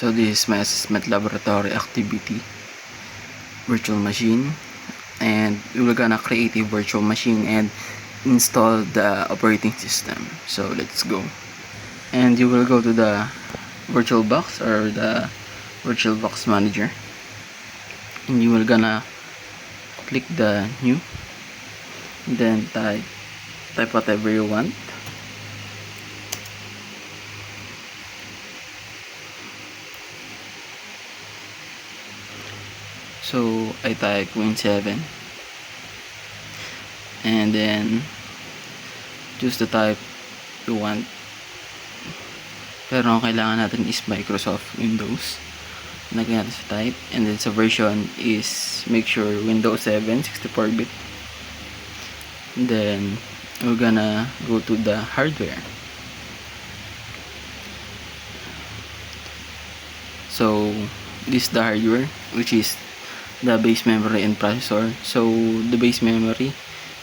So this is my assessment laboratory activity virtual machine, and we're gonna create a virtual machine and install the operating system. So let's go. And you will go to the VirtualBox or the VirtualBox manager, and you will gonna click the new, then type whatever you want. So I type Win7 and then choose the type you want, pero ang kailangan natin is Microsoft Windows. Lagyan natin sa type, and then sa version is make sure Windows 7 64-bit. Then we're gonna go to the hardware. So this is the hardware, which is the base memory and processor. So the base memory,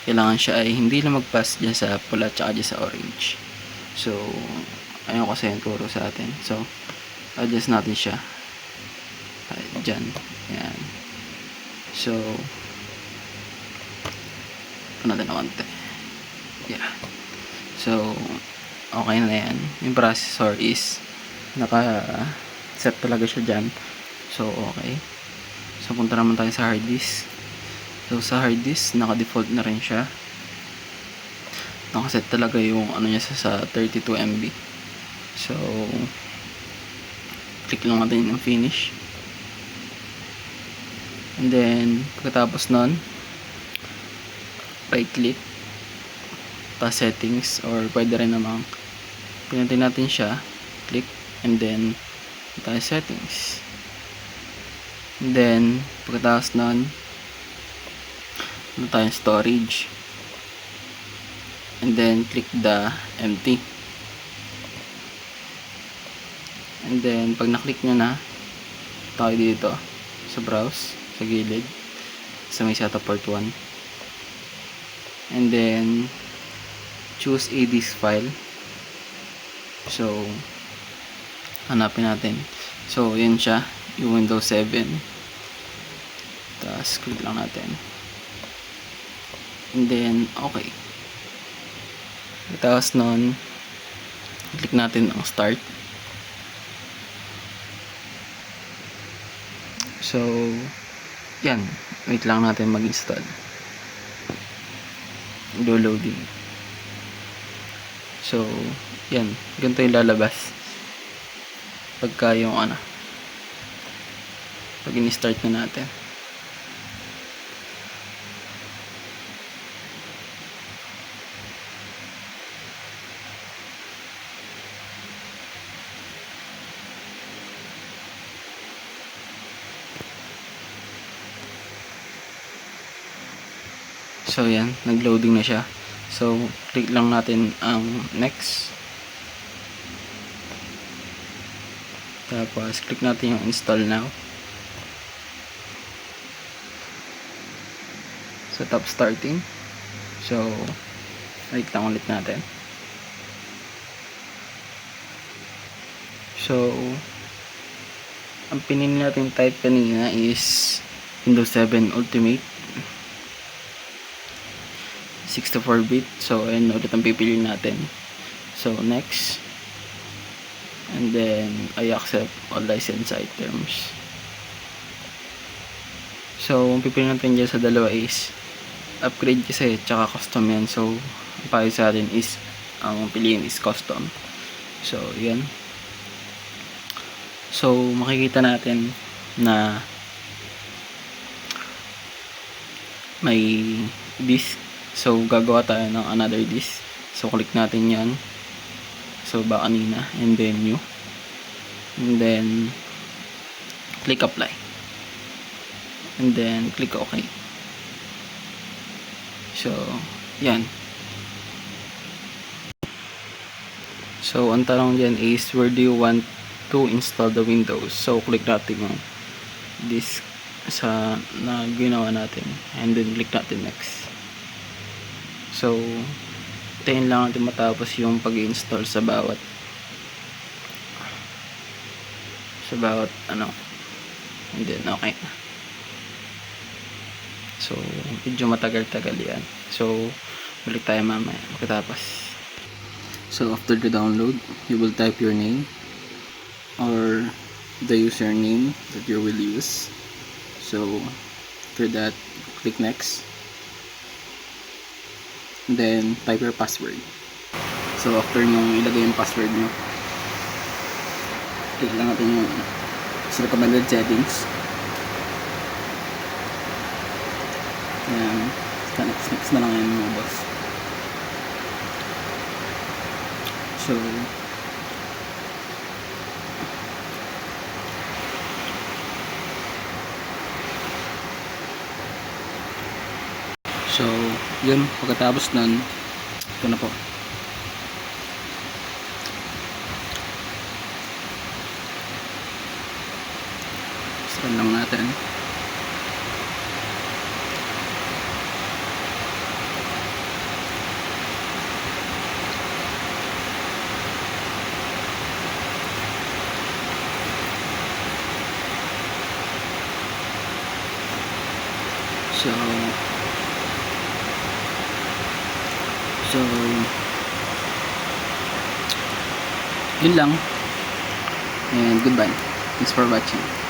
kailangan siya ay hindi lang mag-pass dyan sa pula at dyan sa orange. So ayun kasi yung turo sa atin. So adjust natin siya dyan. Yan. So natin na konti. Yeah. So okay na yan. Yung processor is naka set talaga siya dyan. So okay. So punta naman tayo sa hard disk. So sa hard disk naka default na rin siya. Nakaset talaga yung ano niya sa 32 MB. So click lang natin yung finish. And then pagkatapos nun, right click, pa settings, or pwede rin namang pinatay natin siya, click, and then tayo settings. And then pagkatapos nun, tayong storage, and then click the empty. And then pag na-click nyo na, tayo dito sa browse, sa gilid, sa may setup port 1, and then choose a disk file. So hanapin natin. So yun siya, yung Windows 7. Tapos click lang natin, and then okay. Tapos nun, click natin ang start. So yan, wait lang natin mag-install. Loading. So yan, ganito yung lalabas pagka yung pag in-start na natin. So yan, nag-loading na siya. So click lang natin ang next. Tapos click natin yung install now. So top starting. So wait lang ulit natin. So ang pinili natin type kanina is Windows 7 Ultimate 64-bit. So ayun ulit ang pipiliin natin. So next, and then I accept all license items. So ang pipiliin natin dyan sa dalawa is upgrade kasi tsaka custom yan. So payo sa atin is ang piliin is custom. So yan. So makikita natin na may disk. So gagawa tayo ng another disk. So click natin yan. So ba kanina, and then new, and then click apply, and then click OK. So yan. So ang tanong dyan is, where do you want to install the Windows? So click natin yung disk sa na ginawa natin, and then click natin next. So tayin lang natin matapos yung pag-install sa bawat. It's about and then okay na. So medyo matagal-tagal yan. So balik tayo mamaya pagkatapos. So after the download, you will type your name or the username that you will use. So for that, click next, then type your password. So after nyo ilagay yung password nyo, click lang natin yung sa recommended settings. Ayan, next na lang yan mga boss. So yun, pagkatapos nun, ito na po. Saan lang natin. So yun lang, and goodbye. Thanks for watching.